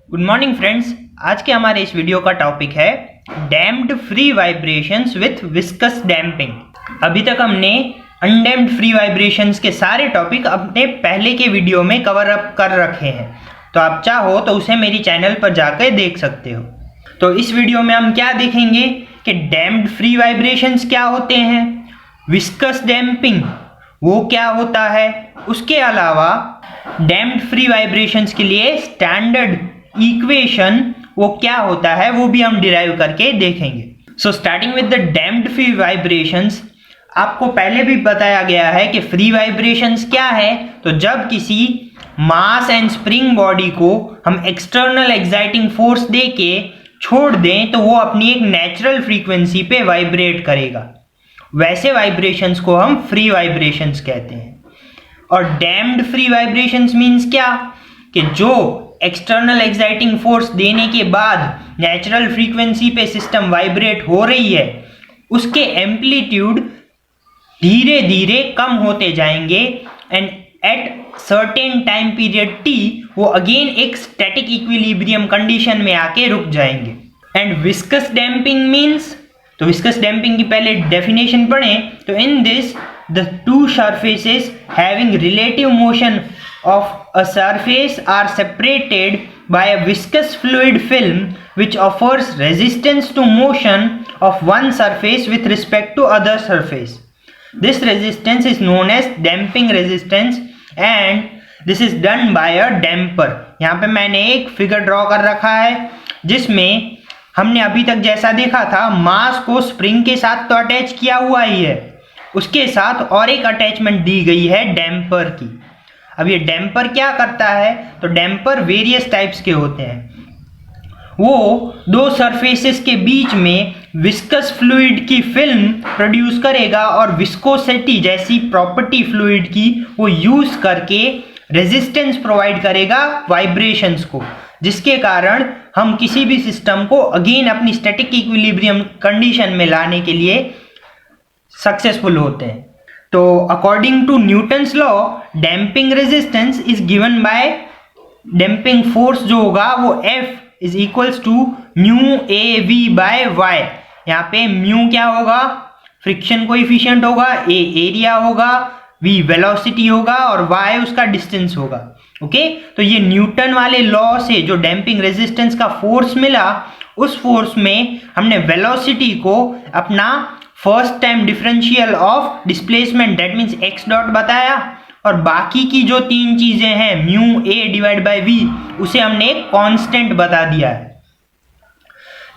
Good morning friends. आज के हमारे इस वीडियो का टॉपिक है damped free vibrations with viscous damping. अभी तक हमने अनडैम्प्ड फ्री वाइब्रेशंस के सारे टॉपिक अपने पहले के वीडियो में कवर अप कर रखे हैं, तो आप चाहो तो उसे मेरी चैनल पर जाकर देख सकते हो। तो इस वीडियो में हम क्या देखेंगे कि डैम्प्ड फ्री वाइब्रेशंस क्या होते हैं, विस्कस डैम्पिंग वो क्या होता है, उसके अलावा डैम्प्ड फ्री वाइब्रेशंस के लिए स्टैंडर्ड इक्वेशन वो क्या होता है वो भी हम डिराइव करके देखेंगे। So starting with the damped free vibrations, आपको पहले भी बताया गया है कि फ्री वाइब्रेशंस क्या है। तो जब किसी मास एंड स्प्रिंग बॉडी को हम एक्सटर्नल एक्साइटिंग फोर्स दे के छोड़ दें तो वो अपनी एक नेचुरल फ्रीक्वेंसी पे वाइब्रेट करेगा, वैसे वाइब्रेशंस को हम फ्री वाइब्रेशंस कहते हैं। और डैम्प्ड फ्री वाइब्रेशंस मीन्स क्या कि जो एक्सटर्नल एक्साइटिंग फोर्स देने के बाद नेचुरल फ्रीक्वेंसी पे सिस्टम वाइब्रेट हो रही है, उसके एम्पलीट्यूड धीरे धीरे कम होते जाएंगे and at certain time period T वो अगेन एक स्टैटिक इक्विलिब्रियम कंडीशन में आके रुक जाएंगे। एंड विस्कस डैम्पिंग मीन्स, तो विस्कस डैम्पिंग की पहले डेफिनेशन पढ़ें तो in this the two surfaces having relative motion of a surface are separated by a viscous fluid film which offers resistance to motion of one surface with respect to other surface. This resistance is known as damping resistance and this is done by a damper. यहाँ पे मैंने एक figure draw कर रखा है जिसमें हमने अभी तक जैसा देखा था मास को स्प्रिंग के साथ तो अटैच किया हुआ ही है, उसके साथ और एक अटैचमेंट दी गई है डैम्पर की। अब ये डैम्पर क्या करता है, तो डैम्पर वेरियस टाइप्स के होते हैं। वो दो सरफेसेस के बीच में विस्कस फ्लूइड की फिल्म प्रोड्यूस करेगा और विस्कोसिटी जैसी प्रॉपर्टी फ्लूइड की वो यूज करके रेजिस्टेंस प्रोवाइड करेगा वाइब्रेशंस को, जिसके कारण हम किसी भी सिस्टम को अगेन अपनी स्टैटिक इक्विलिब्रियम कंडीशन में लाने के लिए सक्सेसफुल होते हैं। तो according to Newton's law damping resistance is given by damping force जो होगा वो F is equals to mu a v by y. यहाँ पे म्यू क्या होगा, फ्रिक्शन कोएफिशिएंट होगा, ए एरिया होगा, v वेलोसिटी होगा और y उसका डिस्टेंस होगा। ओके, तो ये न्यूटन वाले लॉ से जो डैम्पिंग रेजिस्टेंस का फोर्स मिला, उस फोर्स में हमने वेलोसिटी को अपना first time differential of displacement that means x dot बताया और बाकी की जो तीन चीजें हैं mu a divide by v उसे हमने एक कांस्टेंट बता दिया है,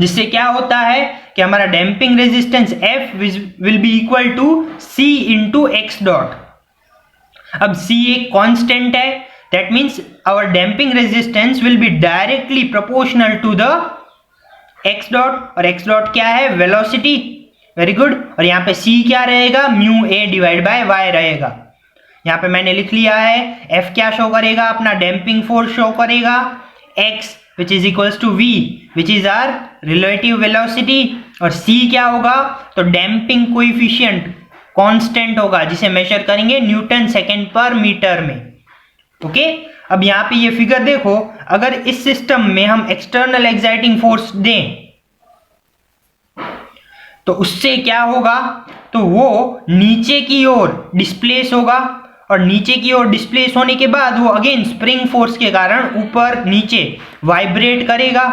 जिससे क्या होता है कि हमारा damping resistance F will be equal to C into x dot. अब C एक कांस्टेंट है, that means our damping resistance will be directly proportional to the x dot, और एक्स डॉट क्या है, वेलोसिटी। Very good. और यहाँ पे C क्या रहेगा, mu a divide by y रहेगा। यहाँ पे मैंने लिख लिया है F क्या शो करेगा, अपना डैम्पिंग फोर्स शो करेगा, X which is equals to V which is our relative velocity, और C क्या होगा, तो डैम्पिंग कोएफिशिएंट कांस्टेंट होगा जिसे मेजर करेंगे न्यूटन सेकेंड पर मीटर में। ओके, अब यहाँ पे ये फिगर देखो, अगर इस सिस्टम में हम एक्सटर्नल एक्साइटिंग फोर्स दें तो उससे क्या होगा, तो वो नीचे की ओर डिस्प्लेस होगा और नीचे की ओर डिस्प्लेस होने के बाद वो अगेन स्प्रिंग फोर्स के कारण ऊपर नीचे वाइब्रेट करेगा।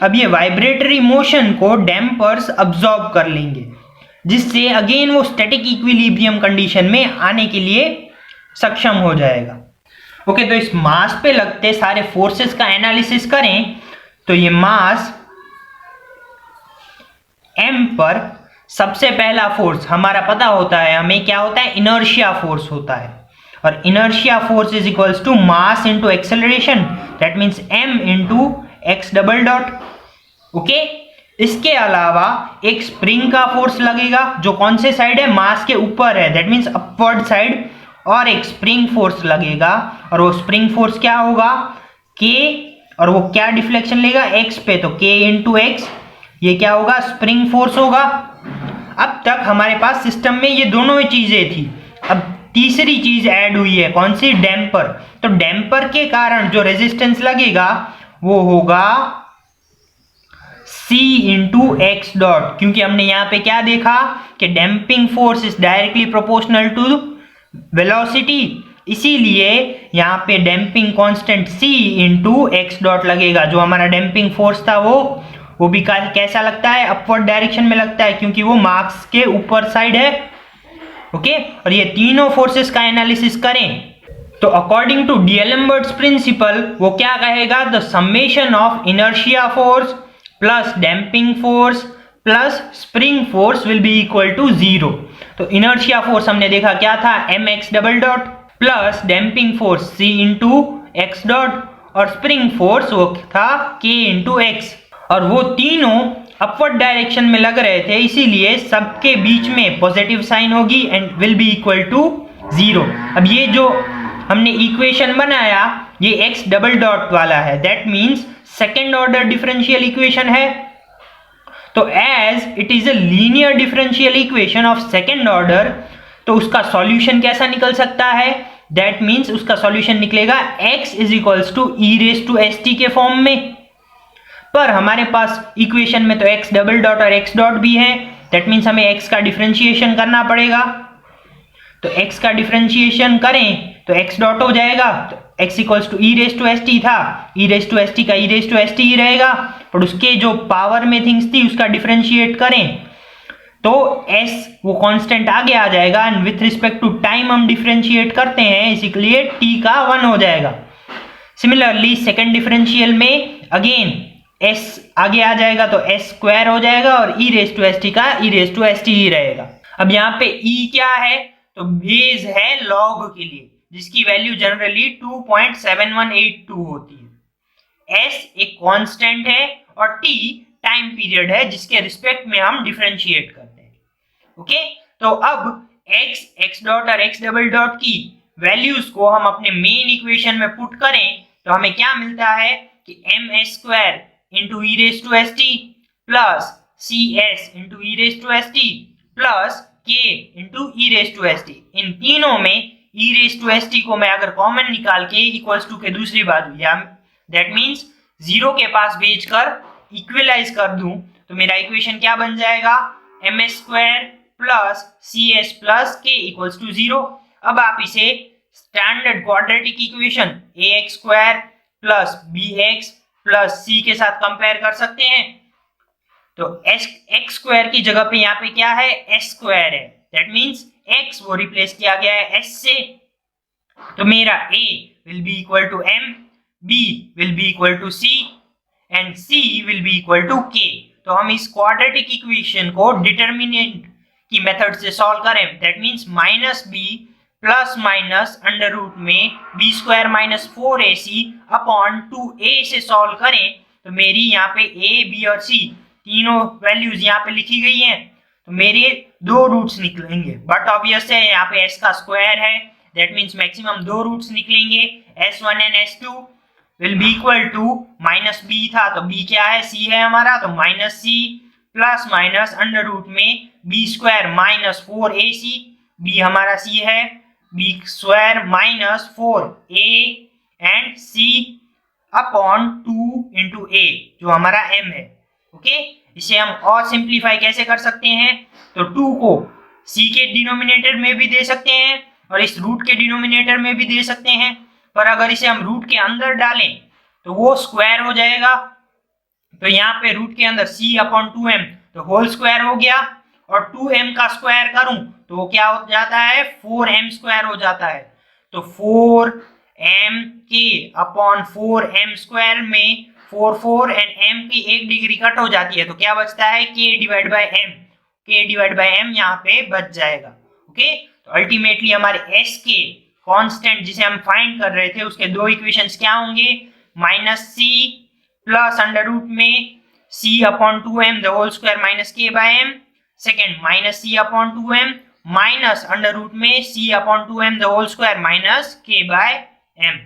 अब ये वाइब्रेटरी मोशन को डैम्पर्स अब्सॉर्ब कर लेंगे, जिससे अगेन वो स्टैटिक इक्विलिब्रियम कंडीशन में आने के लिए सक्षम हो जाएगा। ओके, तो इस मास पे लगते सारे फोर्सेस का एनालिसिस करें तो ये मास M पर सबसे पहला फोर्स हमारा पता होता है, हमें क्या होता है, इनर्शिया फोर्स होता है, और inertia force is equals to mass into acceleration that means m into x double dot. Okay, इसके अलावा एक स्प्रिंग का फोर्स लगेगा जो कौन से साइड है, मास के ऊपर है, दैट मींस अपवर्ड साइड, और एक स्प्रिंग फोर्स लगेगा और वो स्प्रिंग फोर्स क्या होगा, k, और वो क्या डिफ्लेक्शन लेगा, x पे, तो k इंटू एक्स, ये क्या होगा, स्प्रिंग फोर्स होगा। अब तक हमारे पास सिस्टम में ये दोनों ही चीजें थी, अब तीसरी चीज ऐड हुई है, कौन सी, डैम्पर। तो डैम्पर के कारण जो रेजिस्टेंस लगेगा वो होगा c इंटू एक्स डॉट, क्योंकि हमने यहाँ पे क्या देखा कि damping force is directly proportional to velocity, इसीलिए यहाँ पे damping constant c into x dot लगेगा। जो हमारा डैम्पिंग फोर्स था वो भी कैसा लगता है, अपवर्ड डायरेक्शन में लगता है, क्योंकि वो मार्क्स के ऊपर साइड है। ओके, और ये तीनों फोर्सेस का एनालिसिस करें तो अकॉर्डिंग टू डीएलेम्बर्ट्स प्रिंसिपल वो क्या कहेगा, the summation of inertia force plus damping force plus spring force will be equal to 0। तो इनर्शिया फोर्स हमने देखा क्या था, mx double dot plus damping force c into x dot और स्प्रिंग फोर्स वो था k इंटू एक्स, और वो तीनों अपवर्ड डायरेक्शन में लग रहे थे, इसीलिए सबके बीच में पॉजिटिव साइन होगी and will be equal to 0। अब ये जो हमने इक्वेशन बनाया ये x डबल डॉट वाला है, that means second order differential equation है। तो as it is a linear differential equation of second order, तो उसका सॉल्यूशन कैसा निकल सकता है, दैट मींस उसका सॉल्यूशन निकलेगा x is equals to e raise to st के फॉर्म में। पर हमारे पास इक्वेशन में तो x डबल डॉट और x डॉट भी है, दैट मींस हमें x का डिफरेंशिएशन करना पड़ेगा। तो x का डिफरेंशिएशन करें तो x डॉट हो जाएगा, तो x equals to e raise to st था, e रेज टू st का e रेज टू st ही रहेगा, पर उसके जो पावर में थिंग्स थी उसका डिफरेंशिएट करें तो s वो कांस्टेंट आगे आ जाएगा, and with respect to time हम डिफरेंशिएट करते हैं, इसलिए t का 1 हो जाएगा। सिमिलरली सेकेंड डिफरेंशियल में अगेन s आगे आ जाएगा तो s स्क्वायर हो जाएगा और e रेज टू st का e रेज टू st ही रहेगा। अब यहाँ पे e क्या है, तो बेस है लॉग के लिए, जिसकी वैल्यू जनरली 2.7182 होती है। s एक कांस्टेंट है और t टाइम पीरियड है जिसके रिस्पेक्ट में हम डिफरेंशिएट करते हैं। ओके, तो अब x डॉट और x डबल डॉट की वैल्यूज को हम अपने मेन इक्वेशन में पुट करें तो हमें क्या मिलता है कि ms square into e raise to s t plus cs into e raise to s t plus k into e raise to s t. इन तीनों में e raise to s t को मैं अगर कॉमन निकाल के इक्वल्स टू के दूसरी बाजू या दैट मींस 0 के पास भेजकर इक्वलाइज कर दूं तो मेरा इक्वेशन क्या बन जाएगा, ms square plus cs plus k equals to 0। अब आप इसे standard quadratic equation ax square plus bx plus c के साथ कंपेयर कर सकते हैं। तो x स्क्वायर की जगह पे यहाँ पे क्या है, s स्क्वायर है, दैट मींस x वो रिप्लेस किया गया है s से। तो मेरा a will be equal to m, b will be equal to c and c will be equal to k। तो हम इस क्वाड्रेटिक इक्वेशन को डिटरमिनेंट की मेथड से सॉल्व करें, that means minus b plus minus under root में b square minus 4ac upon 2a से solve करें तो मेरी यहाँ पे a b और c तीनों वैल्यूज यहाँ पे लिखी गई हैं, तो मेरे दो रूट्स निकलेंगे, बट ऑब्वियस है यहाँ पे s का स्क्वायर है, दैट मींस मैक्सिमम दो रूट्स निकलेंगे, s1 and s2 will be equal to minus b था तो b क्या है, c है हमारा, तो minus c plus minus under root में b square minus 4ac, b हमारा c है, b square minus 4a and c upon 2 into a जो हमारा m है। ओके, इसे हम और सिंप्लीफाई कैसे कर सकते हैं, तो 2 को c के डिनोमिनेटर में भी दे सकते हैं और इस रूट के डिनोमिनेटर में भी दे सकते हैं, पर अगर इसे हम रूट के अंदर डालें तो वो स्क्वायर हो जाएगा। तो यहाँ पे रूट के अंदर c अपॉन 2m तो होल स्क्वायर हो गया, और 2m का स्क्वायर करूं तो वो क्या हो जाता है, 4m स्क्वायर हो जाता है। तो 4m के अपॉन 4m स्क्वायर में 4 एंड m की 1 डिग्री कट हो जाती है, तो क्या बचता है, k divide by m, k divide by m यहाँ पे बच जाएगा। ओके, तो अल्टीमेटली हमारे s के कांस्टेंट जिसे हम फाइंड कर रहे थे उसके दो इक्वेशंस क्या होंगे, minus c plus under root में c upon 2m the whole square minus k by m, second minus c upon 2m minus under root में c upon 2m the whole square minus k by m।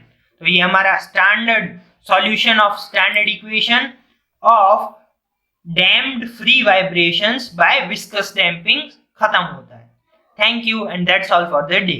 तो ये हमारा standard solution of standard equation of damped free vibrations by viscous damping खत्म होता है। Thank you and that's all for the day.